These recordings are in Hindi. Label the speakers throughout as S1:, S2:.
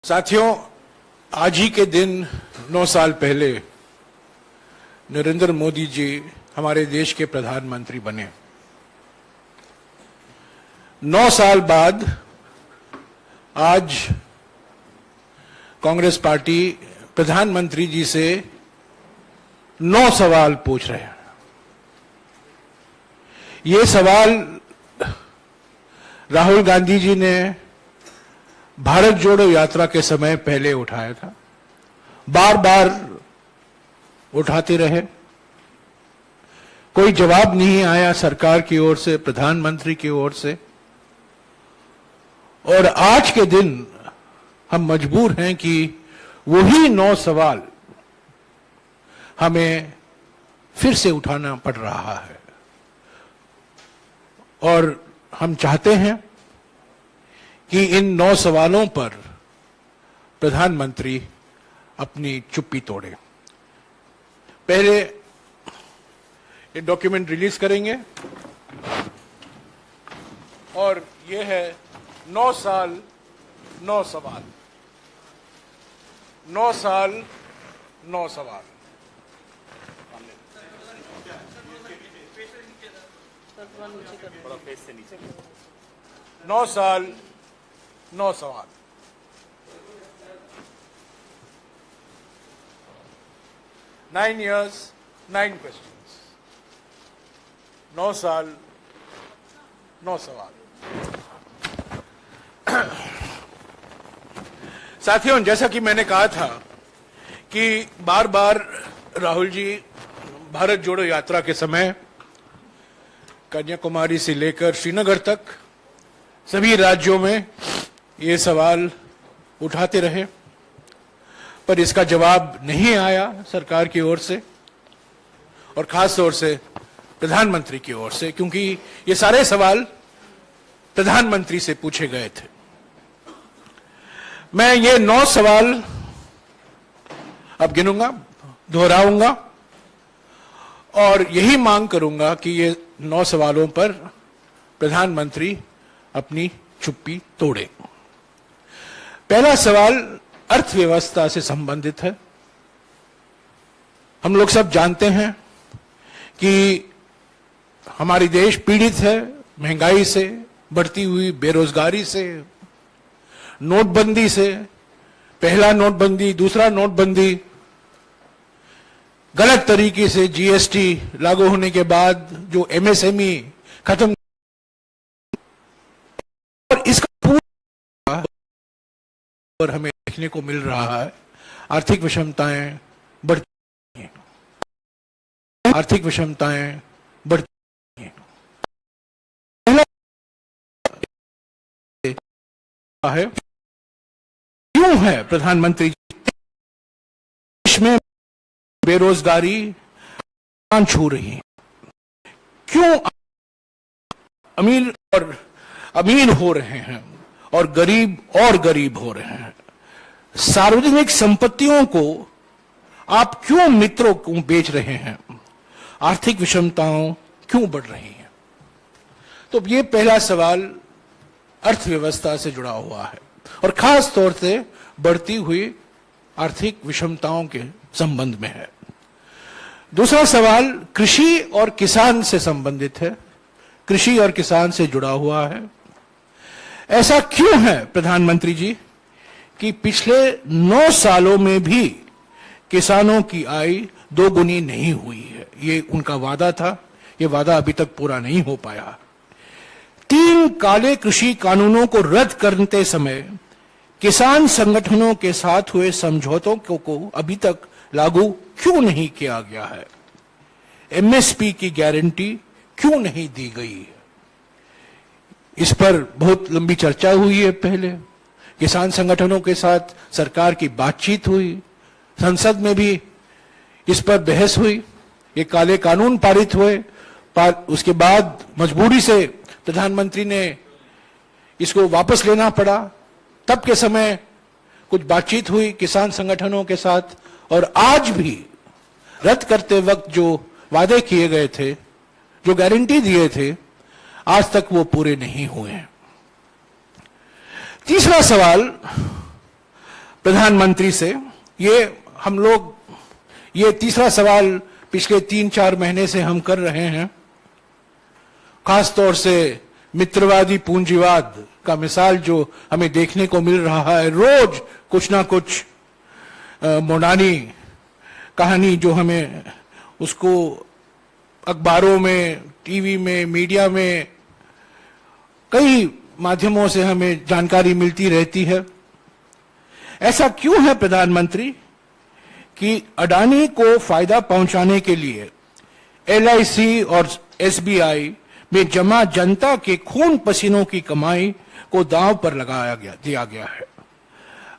S1: साथियों, आज ही के दिन 9 साल पहले नरेंद्र मोदी जी हमारे देश के प्रधानमंत्री बने। 9 साल बाद आज कांग्रेस पार्टी प्रधानमंत्री जी से 9 सवाल पूछ रहे हैं। ये सवाल राहुल गांधी जी ने भारत जोड़ो यात्रा के समय पहले उठाया था, बार बार उठाते रहे, कोई जवाब नहीं आया सरकार की ओर से, प्रधानमंत्री की ओर से। और आज के दिन हम मजबूर हैं कि वही 9 सवाल हमें फिर से उठाना पड़ रहा है। और हम चाहते हैं कि इन 9 सवालों पर प्रधानमंत्री अपनी चुप्पी तोड़े। पहले ये डॉक्यूमेंट रिलीज करेंगे और ये है 9 साल 9 सवाल। 9 साल 9 सवाल। 9 साल 9 सवाल। 9 years 9 questions। 9 साल 9 सवाल। साथियों, जैसा कि मैंने कहा था कि बार बार राहुल जी भारत जोड़ो यात्रा के समय कन्याकुमारी से लेकर श्रीनगर तक सभी राज्यों में ये सवाल उठाते रहे, पर इसका जवाब नहीं आया सरकार की ओर से और खास तौर से प्रधानमंत्री की ओर से, क्योंकि ये सारे सवाल प्रधानमंत्री से पूछे गए थे। मैं ये 9 सवाल अब गिनूंगा, दोहराऊंगा और यही मांग करूंगा कि ये 9 सवालों पर प्रधानमंत्री अपनी चुप्पी तोड़े। पहला सवाल अर्थव्यवस्था से संबंधित है। हम लोग सब जानते हैं कि हमारी देश पीड़ित है महंगाई से, बढ़ती हुई बेरोजगारी से, नोटबंदी से, पहला नोटबंदी, दूसरा नोटबंदी, गलत तरीके से जीएसटी लागू होने के बाद जो एमएसएमई खत्म, और इसका पूरा और हमें देखने को मिल रहा है आर्थिक विषमताएं बढ़ती हैं। आर्थिक विषमताएं बढ़ती हैं। पहला है क्यों है प्रधानमंत्री देश में बेरोजगारी छू रही है, क्यों अमीर हो रहे हैं और गरीब हो रहे हैं। सार्वजनिक संपत्तियों को आप क्यों मित्रों को बेच रहे हैं, आर्थिक विषमताओं क्यों बढ़ रही हैं। तो ये पहला सवाल अर्थव्यवस्था से जुड़ा हुआ है और खास तौर से बढ़ती हुई आर्थिक विषमताओं के संबंध में है। दूसरा सवाल कृषि और किसान से संबंधित है, कृषि और किसान से जुड़ा हुआ है। ऐसा क्यों है प्रधानमंत्री जी कि पिछले 9 सालों में भी किसानों की आय 2 गुनी नहीं हुई है। ये उनका वादा था, ये वादा अभी तक पूरा नहीं हो पाया। 3 काले कृषि कानूनों को रद्द करते समय किसान संगठनों के साथ हुए समझौतों को अभी तक लागू क्यों नहीं किया गया है। एमएसपी की गारंटी क्यों नहीं दी गई है। इस पर बहुत लंबी चर्चा हुई है। पहले किसान संगठनों के साथ सरकार की बातचीत हुई, संसद में भी इस पर बहस हुई, ये काले कानून पारित हुए। उसके बाद मजबूरी से प्रधानमंत्री ने इसको वापस लेना पड़ा। तब के समय कुछ बातचीत हुई किसान संगठनों के साथ और आज भी रद्द करते वक्त जो वादे किए गए थे, जो गारंटी दिए थे, आज तक वो पूरे नहीं हुए हैं। तीसरा सवाल प्रधानमंत्री से, ये तीसरा सवाल पिछले 3-4 महीने से हम कर रहे हैं। खासतौर से मित्रवादी पूंजीवाद का मिसाल जो हमें देखने को मिल रहा है, रोज कुछ ना कुछ मोनानी कहानी जो हमें उसको अखबारों में, टीवी में, मीडिया में कई माध्यमों से हमें जानकारी मिलती रहती है। ऐसा क्यों है प्रधानमंत्री कि अडानी को फायदा पहुंचाने के लिए एलआईसी और एसबीआई में जमा जनता के खून पसीनों की कमाई को दांव पर दिया गया है।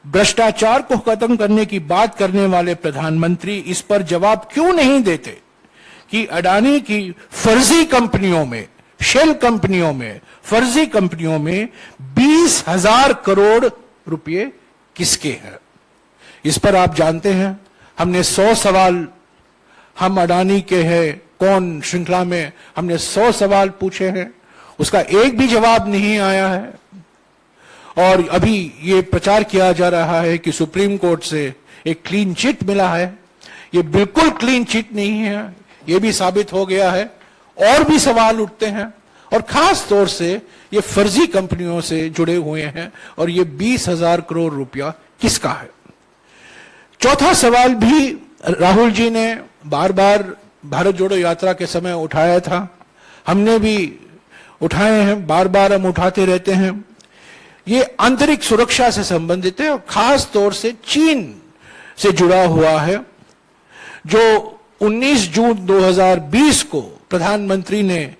S1: भ्रष्टाचार को खत्म करने की बात करने वाले प्रधानमंत्री इस पर जवाब क्यों नहीं देते कि अडानी की फर्जी कंपनियों में, शेल कंपनियों में, फर्जी कंपनियों में 20,000 करोड़ रुपए किसके हैं? इस पर आप जानते हैं हमने 100 सवाल, हम अडानी के हैं कौन श्रृंखला में हमने 100 सवाल पूछे हैं, उसका एक भी जवाब नहीं आया है। और अभी ये प्रचार किया जा रहा है कि सुप्रीम कोर्ट से एक क्लीन चिट मिला है। ये बिल्कुल क्लीन चिट नहीं है, ये भी साबित हो गया है। और भी सवाल उठते हैं और खास तौर से ये फर्जी कंपनियों से जुड़े हुए हैं। और ये 20,000 करोड़ रुपया किसका है? चौथा सवाल भी राहुल जी ने बार बार भारत जोड़ो यात्रा के समय उठाया था, हमने भी उठाए हैं, बार बार हम उठाते रहते हैं। ये आंतरिक सुरक्षा से संबंधित है और खास तौर से चीन से जुड़ा हुआ है। जो 19 जून 2020 को प्रधानमंत्री ने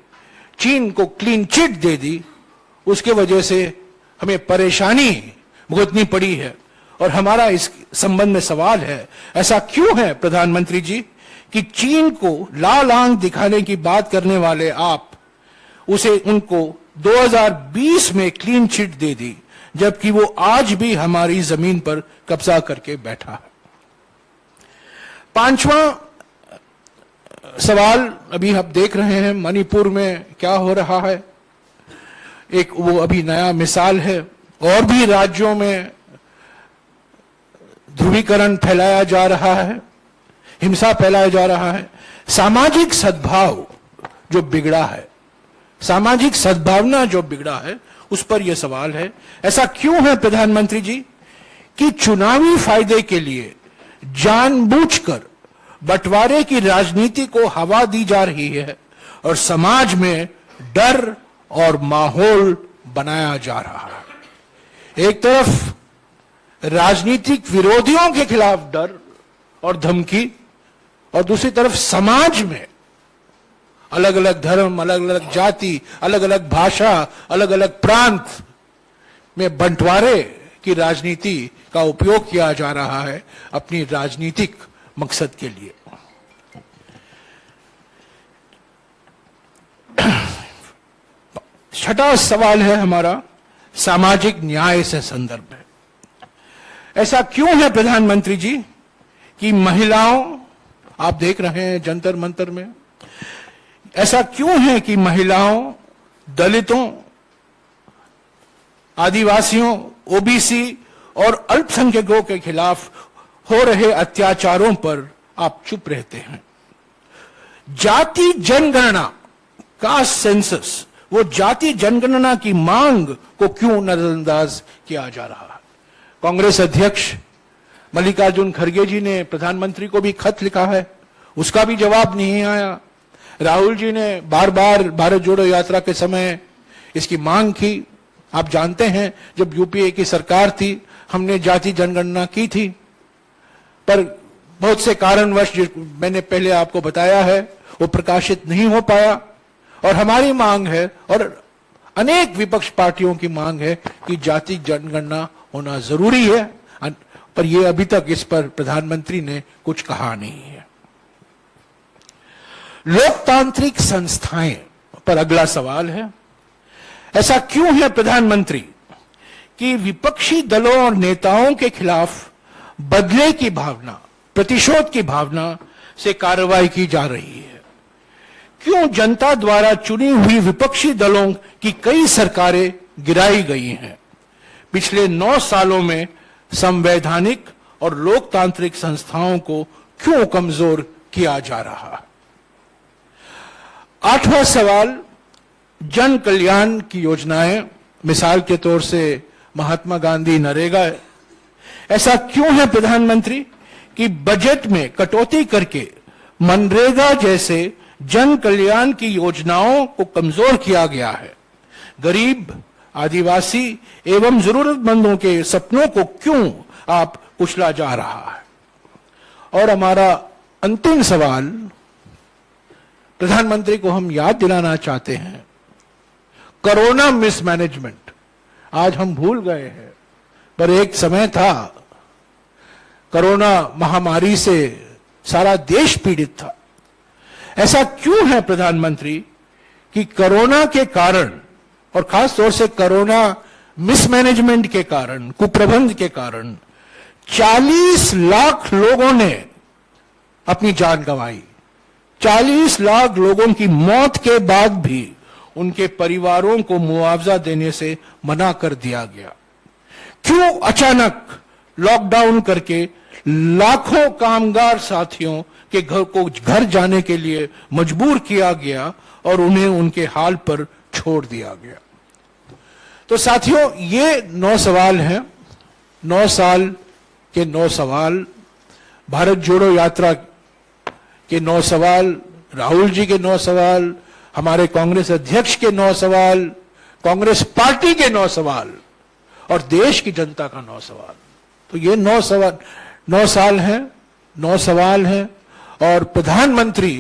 S1: चीन को क्लीन चिट दे दी, उसके वजह से हमें परेशानी भुगतनी पड़ी है। और हमारा इस संबंध में सवाल है, ऐसा क्यों है प्रधानमंत्री जी कि चीन को लाल आंख दिखाने की बात करने वाले आप उनको 2020 में क्लीन चिट दे दी, जबकि वो आज भी हमारी जमीन पर कब्जा करके बैठा है। पांचवा सवाल अभी आप देख रहे हैं मणिपुर में क्या हो रहा है, एक वो अभी नया मिसाल है। और भी राज्यों में ध्रुवीकरण फैलाया जा रहा है, हिंसा फैलाया जा रहा है। सामाजिक सद्भाव जो बिगड़ा है, सामाजिक सद्भावना जो बिगड़ा है, उस पर यह सवाल है। ऐसा क्यों है प्रधानमंत्री जी कि चुनावी फायदे के लिए जानबूझकर बंटवारे की राजनीति को हवा दी जा रही है और समाज में डर और माहौल बनाया जा रहा है। एक तरफ राजनीतिक विरोधियों के खिलाफ डर और धमकी, और दूसरी तरफ समाज में अलग अलग धर्म, अलग अलग जाति, अलग अलग भाषा, अलग अलग प्रांत में बंटवारे की राजनीति का उपयोग किया जा रहा है अपनी राजनीतिक मकसद के लिए। छठा सवाल है हमारा सामाजिक न्याय से संदर्भ में। ऐसा क्यों है प्रधानमंत्री जी कि महिलाओं, आप देख रहे हैं जंतर मंतर में, ऐसा क्यों है कि महिलाओं, दलितों, आदिवासियों, ओबीसी और अल्पसंख्यकों के खिलाफ हो रहे अत्याचारों पर आप चुप रहते हैं? जाति जनगणना, कास्ट सेंसस, वो जाति जनगणना की मांग को क्यों नजरअंदाज किया जा रहा है? कांग्रेस अध्यक्ष मल्लिकार्जुन खड़गे जी ने प्रधानमंत्री को भी खत लिखा है, उसका भी जवाब नहीं आया। राहुल जी ने बार बार भारत जोड़ो यात्रा के समय इसकी मांग की। आप जानते हैं जब यूपीए की सरकार थी हमने जाति जनगणना की थी, पर बहुत से कारणवश मैंने पहले आपको बताया है वो प्रकाशित नहीं हो पाया। और हमारी मांग है और अनेक विपक्ष पार्टियों की मांग है कि जाति जनगणना होना जरूरी है, पर यह अभी तक इस पर प्रधानमंत्री ने कुछ कहा नहीं है। लोकतांत्रिक संस्थाएं पर अगला सवाल है। ऐसा क्यों है प्रधानमंत्री कि विपक्षी दलों और नेताओं के खिलाफ बदले की भावना, प्रतिशोध की भावना से कार्रवाई की जा रही है? क्यों जनता द्वारा चुनी हुई विपक्षी दलों की कई सरकारें गिराई गई हैं? पिछले 9 सालों में संवैधानिक और लोकतांत्रिक संस्थाओं को क्यों कमजोर किया जा रहा है? 8वां सवाल, जन कल्याण की योजनाएं, मिसाल के तौर से महात्मा गांधी नरेगा है। ऐसा क्यों है प्रधानमंत्री कि बजट में कटौती करके मनरेगा जैसे जन कल्याण की योजनाओं को कमजोर किया गया है? गरीब, आदिवासी एवं जरूरतमंदों के सपनों को क्यों आप कुचला जा रहा है? और हमारा अंतिम सवाल, प्रधानमंत्री को हम याद दिलाना चाहते हैं, कोरोना मिसमैनेजमेंट आज हम भूल गए हैं, पर एक समय था कोरोना महामारी से सारा देश पीड़ित था। ऐसा क्यों है प्रधानमंत्री कि कोरोना के कारण और खास तौर से कोरोना मिसमैनेजमेंट के कारण, कुप्रबंध के कारण 40 लाख लोगों ने अपनी जान गंवाई। 40 लाख लोगों की मौत के बाद भी उनके परिवारों को मुआवजा देने से मना कर दिया गया। क्यों अचानक लॉकडाउन करके लाखों कामगार साथियों के घर जाने के लिए मजबूर किया गया और उन्हें उनके हाल पर छोड़ दिया गया? तो साथियों, ये 9 सवाल हैं, 9 साल के 9 सवाल, भारत जोड़ो यात्रा के 9 सवाल, राहुल जी के 9 सवाल, हमारे कांग्रेस अध्यक्ष के 9 सवाल, कांग्रेस पार्टी के 9 सवाल और देश की जनता का 9 सवाल। तो ये 9 साल हैं, 9 सवाल हैं और प्रधानमंत्री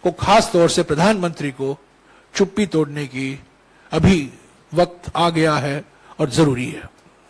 S1: को, खास तौर से प्रधानमंत्री को चुप्पी तोड़ने की अभी वक्त आ गया है और जरूरी है।